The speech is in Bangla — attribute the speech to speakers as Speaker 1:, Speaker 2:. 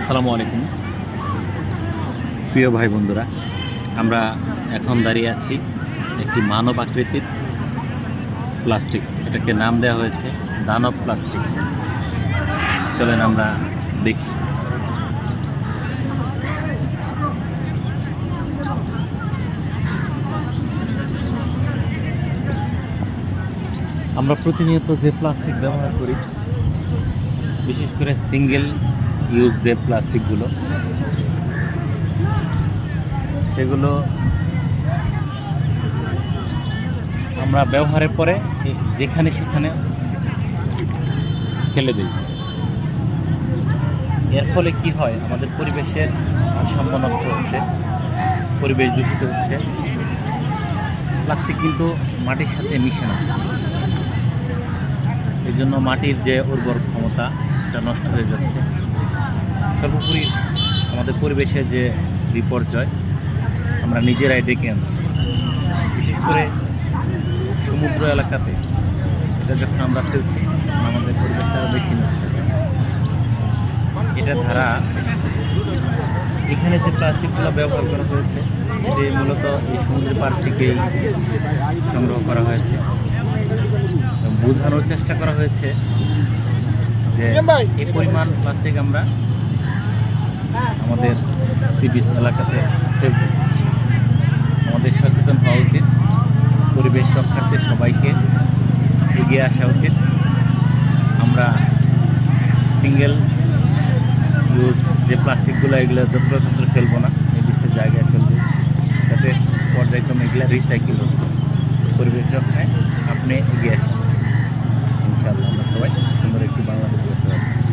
Speaker 1: আসসালামু আলাইকুম প্রিয় ভাই বন্ধুরা, আমরা এখন দাঁড়িয়ে আছি একটি মানব আকৃতির প্লাস্টিক। এটাকে নাম দেওয়া হয়েছে দানব প্লাস্টিক। চলেন আমরা দেখি। আমরা প্রতিনিয়ত যে প্লাস্টিক ব্যবহার করি, বিশেষ করে সিঙ্গেল ইউজ যে প্লাস্টিকগুলো, সেগুলো আমরা ব্যবহারের পরে যেখানে সেখানে ফেলে দিই। এর ফলে কি হয়, আমাদের পরিবেশের ভারসাম্য নষ্ট হচ্ছে, পরিবেশ দূষিত হচ্ছে। প্লাস্টিক কিন্তু মাটির সাথে মিশে না, এই জন্য মাটির যে উর্বর ক্ষমতা সেটা নষ্ট হয়ে যাচ্ছে। সর্বোপরি আমাদের পরিবেশের যে বিপর্যয় আমরা নিজেরাই ডেকে আনছি। বিশেষ করে সমুদ্র এলাকাতে এটা যখন আমরা ফেলছি, আমাদের পরিবেশটা আরও বেশি নষ্ট হচ্ছে। এটা ধারা এখানে যে প্লাস্টিকগুলো ব্যবহার করা হয়েছে, এটি মূলত এই সমুদ্রের পাড় থেকেই সংগ্রহ করা হয়েছে। বোঝানোর চেষ্টা করা হয়েছে যে এই পরিমাণ প্লাস্টিক আমরা আমাদের সি বিচ এলাকাতে ফেলতেছি। আমাদের সচেতন হওয়া উচিত, পরিবেশ রক্ষার্থে সবাইকে এগিয়ে আসা উচিত। আমরা সিঙ্গেল ইউজ যে প্লাস্টিকগুলো, এগুলো যত্র ফেলবো না, নির্দিষ্ট জায়গায় ফেলবো, যাতে পর্যায়ক্রমে এগুলো রিসাইকেল হবে। পরিবেশ রক্ষায় আপনি এগিয়ে আসেন, ইনশাআল্লাহ আমরা সবাই সুন্দর একটি বাংলাদেশ করতে পারবো।